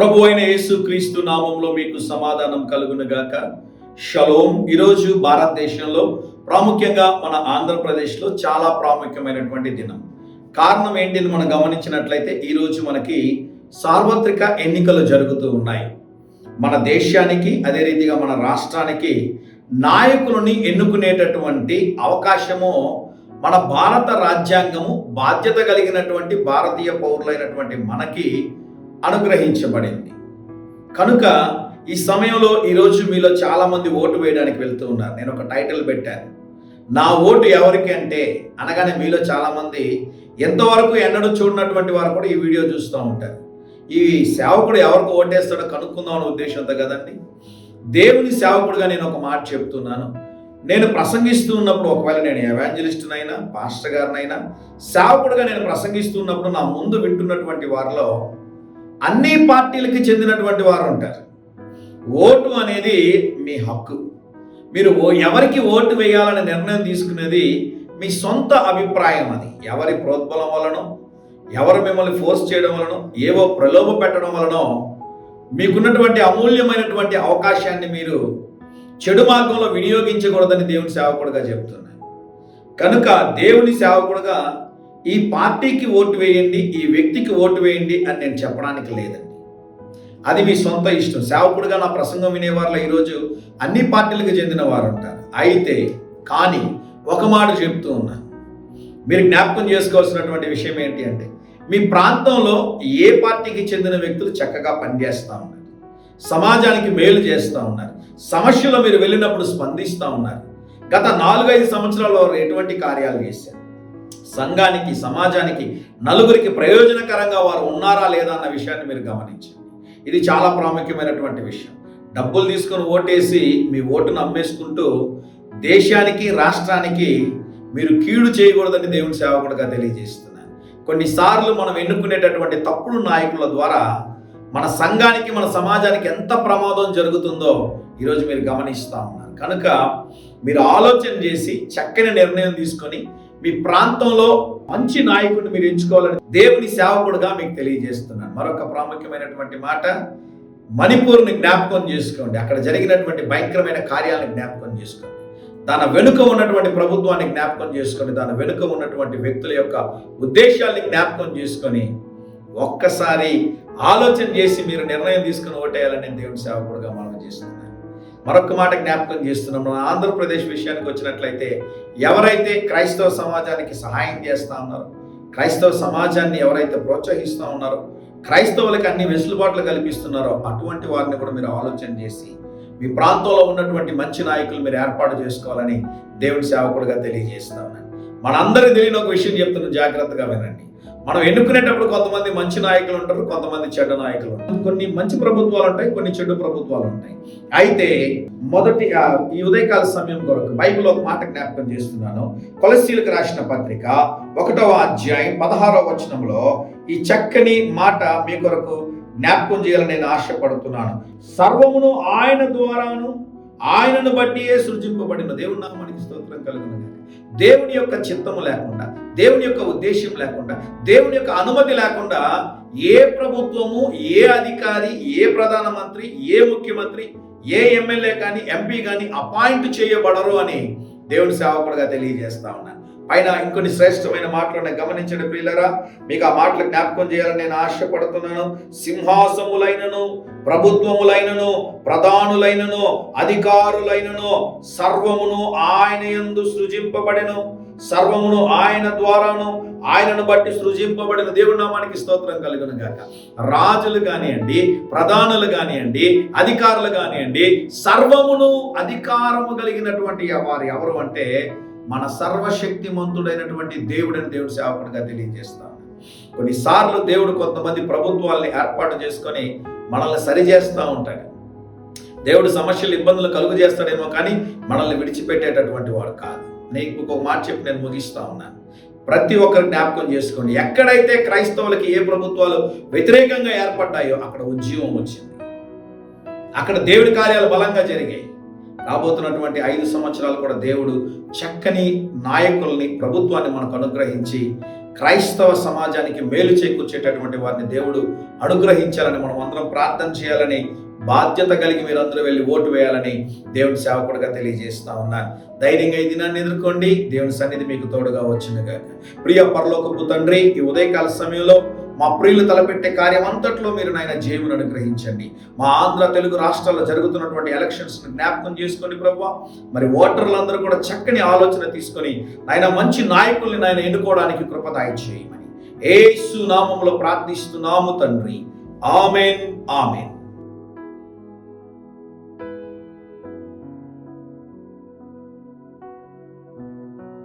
ప్రభు అయిన యేసు క్రీస్తు నామంలో మీకు సమాధానం కలుగునుగాక. షలోం. ఈరోజు భారతదేశంలో ప్రాముఖ్యంగా మన ఆంధ్రప్రదేశ్లో చాలా ప్రాముఖ్యమైనటువంటి దినం. కారణం ఏంటిని మనం గమనించినట్లయితే ఈరోజు మనకి సార్వత్రిక ఎన్నికలు జరుగుతూ ఉన్నాయి. మన దేశానికి అదే రీతిగా మన రాష్ట్రానికి నాయకులని ఎన్నుకునేటటువంటి అవకాశము మన భారత రాజ్యాంగము బాధ్యత కలిగినటువంటి భారతీయ పౌరులైనటువంటి మనకి అనుగ్రహించబడింది. కనుక ఈ సమయంలో ఈరోజు మీలో చాలామంది ఓటు వేయడానికి వెళ్తూ ఉన్నారు. నేను ఒక టైటిల్ పెట్టాను, నా ఓటు ఎవరికి అంటే అనగానే మీలో చాలామంది ఎంతవరకు ఎన్నడూ చూడనటువంటి వారు కూడా ఈ వీడియో చూస్తూ ఉంటారు. ఈ సేవకుడు ఎవరికి ఓటేస్తాడో కనుక్కుందాం అనే ఉద్దేశంతో కదండి. దేవుని సేవకుడుగా నేను ఒక మాట చెప్తున్నాను. నేను ప్రసంగిస్తూ ఉన్నప్పుడు, ఒకవేళ నేను ఎవాంజలిస్టునైనా పాస్టర్ గారినైనా సేవకుడుగా నేను ప్రసంగిస్తూ ఉన్నప్పుడు నా ముందు వింటున్నటువంటి వారిలో అన్ని పార్టీలకి చెందినటువంటి వారు ఉంటారు. ఓటు అనేది మీ హక్కు. మీరు ఎవరికి ఓటు వేయాలని నిర్ణయం తీసుకునేది మీ సొంత అభిప్రాయం. అది ఎవరి ప్రోద్బలం వలనో, ఎవరు మిమ్మల్ని ఫోర్స్ చేయడం వలనో, ఏవో ప్రలోభ పెట్టడం వలనో మీకున్నటువంటి అమూల్యమైనటువంటి అవకాశాన్ని మీరు చెడు మార్గంలో వినియోగించకూడదని దేవుని సేవకుడుగా చెప్తున్నాను. కనుక దేవుని సేవకుడుగా ఈ పార్టీకి ఓటు వేయండి, ఈ వ్యక్తికి ఓటు వేయండి అని నేను చెప్పడానికి లేదండి. అది మీ సొంత ఇష్టం. సేవకుడుగా నా ప్రసంగం వినేవారిలో ఈరోజు అన్ని పార్టీలకు చెందిన వారు ఉంటారు. అయితే కానీ ఒక మాట చెప్తూ ఉన్నాను, మీరు జ్ఞాపకం చేసుకోవాల్సినటువంటి విషయం ఏంటి అంటే, మీ ప్రాంతంలో ఏ పార్టీకి చెందిన వ్యక్తులు చక్కగా పనిచేస్తూ ఉన్నారు, సమాజానికి మేలు చేస్తూ ఉన్నారు, సమస్యలో మీరు వెళ్ళినప్పుడు స్పందిస్తూ ఉన్నారు. గత 4-5 సంవత్సరాల్లో వారు ఎటువంటి కార్యాలు చేశారు, సంఘానికి సమాజానికి నలుగురికి ప్రయోజనకరంగా వారు ఉన్నారా లేదా అన్న విషయాన్ని మీరు గమనించండి. ఇది చాలా ప్రాముఖ్యమైనటువంటి విషయం. డబ్బులు తీసుకొని ఓటేసి మీ ఓటును అమ్మేసుకుంటూ దేశానికి రాష్ట్రానికి మీరు కీడు చేయకూడదని దేవుని సేవకుడుగా తెలియజేస్తున్నాను. కొన్నిసార్లు మనం ఎన్నుకునేటటువంటి తప్పుడు నాయకుల ద్వారా మన సంఘానికి మన సమాజానికి ఎంత ప్రమాదం జరుగుతుందో ఈరోజు మీరు గమనిస్తూ ఉన్నారు. కనుక మీరు ఆలోచన చేసి చక్కని నిర్ణయం తీసుకొని మీ ప్రాంతంలో మంచి నాయకుడిని మీరు ఎంచుకోవాలని దేవుని సేవకుడుగా మీకు తెలియజేస్తున్నాను. మరొక ప్రాముఖ్యమైనటువంటి మాట, మణిపూర్ని జ్ఞాపకం చేసుకోండి. అక్కడ జరిగినటువంటి భయంకరమైన కార్యాలను జ్ఞాపకం చేసుకోండి. దాని వెనుక ఉన్నటువంటి ప్రభుత్వాన్ని జ్ఞాపకం చేసుకొని, దాని వెనుక ఉన్నటువంటి వ్యక్తుల యొక్క ఉద్దేశాల్ని జ్ఞాపకం చేసుకొని ఒక్కసారి ఆలోచన చేసి మీరు నిర్ణయం తీసుకుని ఓటేయాలని నేను దేవుని సేవకుడుగా మనం చేస్తున్నాను. మరొక మాట జ్ఞాపకం చేస్తున్నాం. మన ఆంధ్రప్రదేశ్ విషయానికి వచ్చినట్లయితే ఎవరైతే క్రైస్తవ సమాజానికి సహాయం చేస్తూ ఉన్నారో, క్రైస్తవ సమాజాన్ని ఎవరైతే ప్రోత్సహిస్తూ ఉన్నారో, క్రైస్తవులకి అన్ని వెసులుబాట్లు కల్పిస్తున్నారో అటువంటి వారిని కూడా మీరు ఆలోచన చేసి మీ ప్రాంతంలో ఉన్నటువంటి మంచి నాయకులు మీరు ఏర్పాటు చేసుకోవాలని దేవుని సేవకుడుగా తెలియజేస్తా ఉన్నాను. మనందరికీ తెలియని ఒక విషయం చెప్తున్నాను, జాగ్రత్తగా వినండి. మనం ఎన్నుకునేటప్పుడు కొంతమంది మంచి నాయకులు ఉంటారు, కొంతమంది చెడ్డ నాయకులు ఉంటారు. కొన్ని మంచి ప్రభుత్వాలు ఉంటాయి, కొన్ని చెడు ప్రభుత్వాలు ఉంటాయి. అయితే మొదటి ఈ ఉదయకాల సమయం కొరకు బైబిల్ ఒక మాట జ్ఞాపకం చేస్తున్నాను. కొలస్సీలకు రాసిన పత్రిక 1వ అధ్యాయం 16వ వచనంలో ఈ చక్కని మాట మీ కొరకు జ్ఞాపకం చేయాలని నేను ఆశపడుతున్నాను. సర్వమును ఆయన ద్వారాను ఆయనను బట్టియే సృజింపబడిన దేవుని నామానికి స్తోత్రం కలుగును. దేవుని యొక్క చిత్తము లేకుండా, దేవుని యొక్క ఉద్దేశం లేకుండా, దేవుని యొక్క అనుమతి లేకుండా ఏ ప్రభుత్వము, ఏ అధికారి, ఏ ప్రధానమంత్రి, ఏ ముఖ్యమంత్రి, ఏ ఎమ్మెల్యే కానీ ఎంపీ కానీ అపాయింట్ చేయబడరు అని దేవుని సేవకుడుగా తెలియజేస్తా ఉన్నాను. పైన ఇంకొన్ని శ్రేష్టమైన మాటలను గమనించండి ప్రియులారా. మీకు ఆ మాటలు జ్ఞాపకం చేయాలని నేను ఆశపడుతున్నాను. సింహాసములైనను, ప్రభుత్వములైనను, ప్రధానులైనను, అధికారులైనను సర్వమును ఆయన యందు సృజింపబడెను. సర్వమును ఆయన ద్వారాను ఆయనను బట్టి సృజింపబడిన దేవుని నామానికి స్తోత్రం కలుగును గాక. రాజులు కానివ్వండి, ప్రధానులు కానివ్వండి, అధికారులు కానివ్వండి, సర్వమును అధికారము కలిగినటువంటి వారు ఎవరు అంటే మన సర్వశక్తిమంతుడైనటువంటి దేవుడని దేవుడి సేవకుడిగా తెలియజేస్తాను. కొన్నిసార్లు దేవుడు కొంతమంది ప్రభుత్వాల్ని ఏర్పాటు చేసుకొని మనల్ని సరిచేస్తూ ఉంటాడు. దేవుడు సమస్యలు, ఇబ్బందులు కలుగు చేస్తాడేమో కానీ మనల్ని విడిచిపెట్టేటటువంటి వాడు కాదు. నేను ఒక మాట చెప్పి నేను ముగిస్తా ఉన్నాను. ప్రతి ఒక్కరు జ్ఞాపకం చేసుకోండి, ఎక్కడైతే క్రైస్తవులకి ఏ ప్రభుత్వాలు వ్యతిరేకంగా ఏర్పడ్డాయో అక్కడ ఉద్యమం వచ్చింది, అక్కడ దేవుడి కార్యాలు బలంగా జరిగాయి. రాబోతున్నటువంటి 5 సంవత్సరాలు కూడా దేవుడు చక్కని నాయకుల్ని, ప్రభుత్వాన్ని మనకు అనుగ్రహించి క్రైస్తవ సమాజానికి మేలు చేకూర్చేటటువంటి వారిని దేవుడు అనుగ్రహించాలని మనం అందరం ప్రార్థన చేయాలని, బాధ్యత కలిగి మీరందరూ వెళ్ళి ఓటు వేయాలని దేవుని సేవకుడిగా తెలియజేస్తా ఉన్నాను. ధైర్యంగా ఈ దినాన్ని ఎదుర్కోండి. దేవుని సన్నిధి మీకు తోడుగా వచ్చునుగాక. ప్రియ పరలోకపు తండ్రి, ఈ ఉదయకాల సమయంలో మా ప్రియులు తలపెట్టే కార్యం అంతట్లో మీరు నాయన జయమును అనుగ్రహించండి. మా ఆంధ్ర తెలుగు రాష్ట్రాల్లో జరుగుతున్నటువంటి ఎలక్షన్స్ జ్ఞాపకం చేసుకోండి ప్రభువా. మరి ఓటర్లందరూ కూడా చక్కని ఆలోచన తీసుకొని నాయన మంచి నాయకుల్ని నాయన ఎన్నుకోవడానికి కృపదాయి చేయమని యేసు నామములో ప్రార్థిస్తున్నాము తండ్రి. ఆమేన్, ఆమేన్.